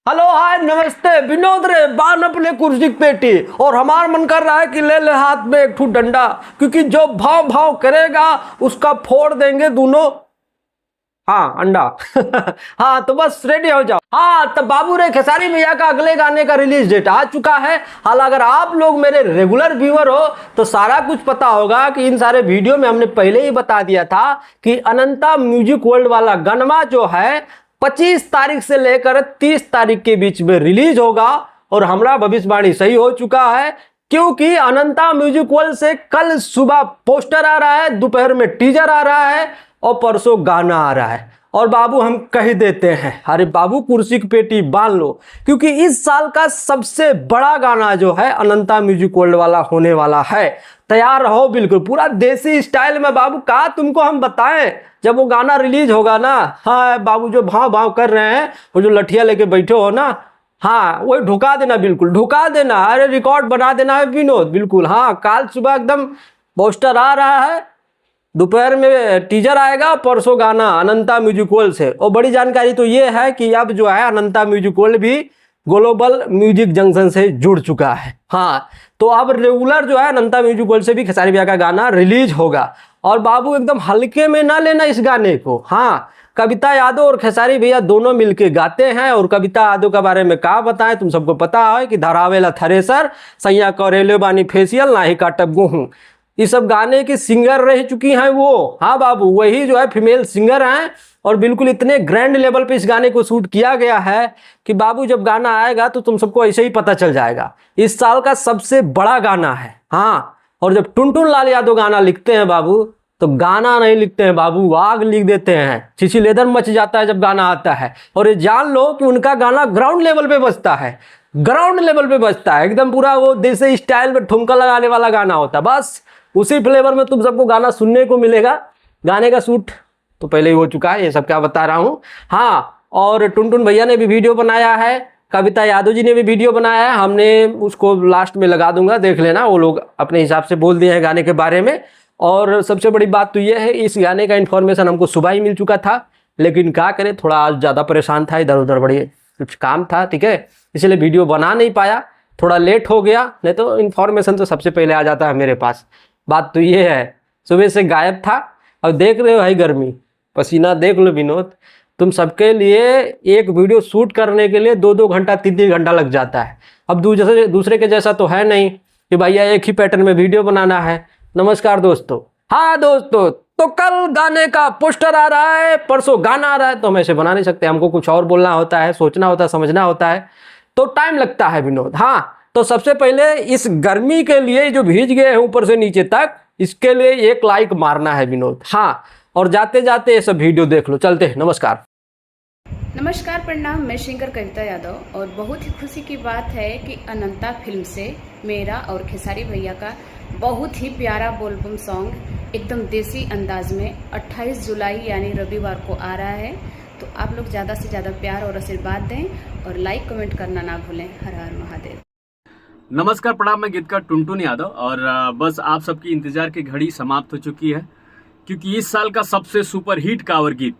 Hello hi नमस्ते विनोद रे बान अपने कुर्सी पेटी और हमारा मन कर रहा है कि ले ले हाथ में एक ठू डंडा, क्योंकि जो भाव भाव करेगा उसका फोड़ देंगे दोनों। हाँ अंडा हाँ तो बस रेडी हो जाओ। हाँ तो बाबू रे खेसारी भैया का अगले गाने का रिलीज डेट आ चुका है। हाल अगर आप लोग मेरे रेगुलर व्यूअर हो तो सारा कुछ पता होगा कि इन सारे वीडियो में हमने पहले ही बता दिया था कि अनंता म्यूजिक वर्ल्ड वाला गनमा जो है 25 तारीख से लेकर 30 तारीख के बीच में रिलीज होगा। और हमारा भविष्यवाणी सही हो चुका है, क्योंकि अनंता म्यूजिक वर्ल्ड से कल सुबह पोस्टर आ रहा है, दोपहर में टीजर आ रहा है और परसों गाना आ रहा है। और बाबू हम कह देते हैं, अरे बाबू कुर्सी की पेटी बांध लो, क्योंकि इस साल का सबसे बड़ा गाना जो है अनंता म्यूजिक वर्ल्ड वाला होने वाला है। तैयार रहो बिल्कुल पूरा देसी स्टाइल में। बाबू कहा तुमको हम बताएं जब वो गाना रिलीज होगा ना। हाँ बाबू जो भाव भाव कर रहे हैं, वो जो लठिया लेके बैठे हो ना, हाँ वही ढुका देना, बिल्कुल ढुका देना। अरे रिकॉर्ड बना देना है विनोद, बिल्कुल। हाँ काल सुबह एकदम पोस्टर आ रहा है, दोपहर में टीजर आएगा, परसों गाना अनंता म्यूजिक वर्ल्ड से। और बड़ी जानकारी तो ये है कि अब जो है अनंता म्यूजिक वर्ल्ड भी ग्लोबल म्यूजिक जंक्शन से जुड़ चुका है। हाँ तो अब रेगुलर जो है अनंता म्यूजिक वर्ल्ड से भी खेसारी भैया का गाना रिलीज होगा। और बाबू एकदम हल्के में ना लेना इस गाने को। हाँ कविता यादव और खेसारी भैया दोनों मिलके गाते हैं। और कविता यादव के बारे में क्या बताएं, तुम सबको पता है कि धरावेला थ्रेसर सैया करेले बानी फेशियल ना ही काटब गेहूं, ये सब गाने की सिंगर रह चुकी हैं वो। हाँ बाबू वही जो है फीमेल सिंगर हैं। और बिल्कुल इतने ग्रैंड लेवल पे इस गाने को शूट किया गया है कि बाबू जब गाना आएगा तो तुम सबको ऐसे ही पता चल जाएगा। इस साल का सबसे बड़ा गाना है। हाँ और जब टुनटुन लाल यादव गाना लिखते हैं बाबू, तो गाना नहीं लिखते हैं बाबू, आग लिख देते हैं। छिछी लेदर मच जाता है जब गाना आता है। और ये जान लो कि उनका गाना ग्राउंड लेवल पे बजता है, ग्राउंड लेवल पे बजता है एकदम पूरा वो देसी स्टाइल में ठुमका लगाने वाला गाना होता है। बस उसी फ्लेवर में तुम सबको गाना सुनने को मिलेगा। गाने का शूट तो पहले ही हो चुका है, ये सब क्या बता रहा हूँ। हाँ और टुनटुन भैया ने भी वीडियो बनाया है, कविता यादव जी ने भी वीडियो बनाया है। हमने उसको लास्ट में लगा दूंगा, देख लेना। वो लोग अपने हिसाब से बोल दिए हैं गाने के बारे में। और सबसे बड़ी बात तो ये है, इस गाने का इन्फॉर्मेशन हमको सुबह ही मिल चुका था, लेकिन क्या करें थोड़ा आज ज़्यादा परेशान था, इधर उधर बड़ी कुछ काम था, ठीक है, इसलिए वीडियो बना नहीं पाया, थोड़ा लेट हो गया। नहीं तो इन्फॉर्मेशन तो सबसे पहले आ जाता है मेरे पास। बात तो ये है, सुबह से गायब था। अब देख रहे हो भाई गर्मी, पसीना देख लो विनोद। तुम सबके लिए एक वीडियो शूट करने के लिए 2-2 घंटा 3-3 घंटा लग जाता है। अब दूसरे के जैसा तो है नहीं कि भैया एक ही पैटर्न में वीडियो बनाना है। नमस्कार दोस्तों। हाँ दोस्तों तो कल गाने का पोस्टर आ रहा है, परसों गाना आ रहा है, तो हम ऐसे बना नहीं सकते। हमको कुछ और बोलना होता है, सोचना होता है, समझना होता है, तो टाइम लगता है विनोद। हाँ तो सबसे पहले इस गर्मी के लिए जो भीज गए हैं ऊपर से नीचे तक, इसके लिए एक लाइक मारना है विनोद। हाँ और जाते जाते ये सब वीडियो देख लो। चलते हैं, नमस्कार। नमस्कार प्रणाम, मैं सिंगर कविता यादव। और बहुत ही खुशी की बात है कि अनंता फिल्म से मेरा और खेसारी भैया का बहुत ही प्यारा बोलबम सॉन्ग एकदम देसी अंदाज में 28 जुलाई यानी रविवार को आ रहा है। तो आप लोग ज़्यादा से ज़्यादा प्यार और आशीर्वाद दें और लाइक कमेंट करना ना भूलें। हर हर महादेव। नमस्कार प्रणाम, मैं गीतकार टुनटुन यादव। और बस आप सबकी इंतजार की घड़ी समाप्त हो चुकी है, क्योंकि इस साल का सबसे सुपर हिट कावर गीत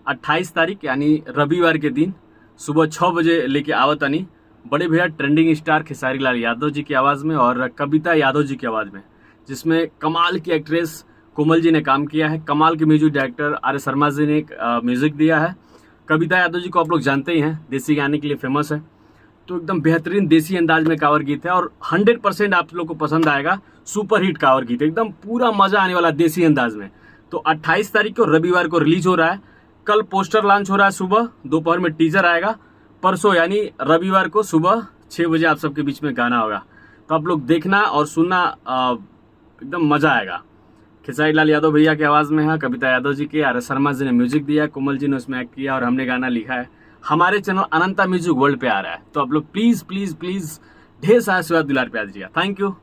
28 तारीख यानी रविवार के दिन सुबह 6 बजे लेके आवतानी बड़े भैया ट्रेंडिंग स्टार खेसारी लाल यादव जी की आवाज़ में और कविता यादव जी की आवाज़ में, जिसमें कमाल की एक्ट्रेस कोमल जी ने काम किया है, कमाल के music director R S Sharma ji ने म्यूजिक दिया है। कविता यादव जी को आप लोग जानते ही हैं, देसी गाने के लिए फेमस है। तो एकदम बेहतरीन देसी अंदाज में कावर गीत है और 100% आप लोग को पसंद आएगा। सुपर हिट कावर गीत, एकदम पूरा मजा आने वाला देसी अंदाज में। तो 28 तारीख को रविवार को रिलीज हो रहा है। कल पोस्टर लॉन्च हो रहा है सुबह, दोपहर में टीजर आएगा, परसों यानी रविवार को सुबह 6 बजे आप सबके बीच में गाना होगा। तो आप लोग देखना और सुनना, एकदम मजा आएगा। खेसारी लाल यादव भैया की आवाज़ में है, कविता यादव जी की, आर एस शर्मा जी ने म्यूजिक दिया, कोमल जी ने उसमें एक्ट किया और हमने गाना लिखा है। हमारे चैनल अनंता म्यूजिक वर्ल्ड पे आ रहा है। तो आप लोग प्लीज प्लीज प्लीज ढेर सारा आशीर्वाद दुलार पे आ दीजिएगा। Thank you.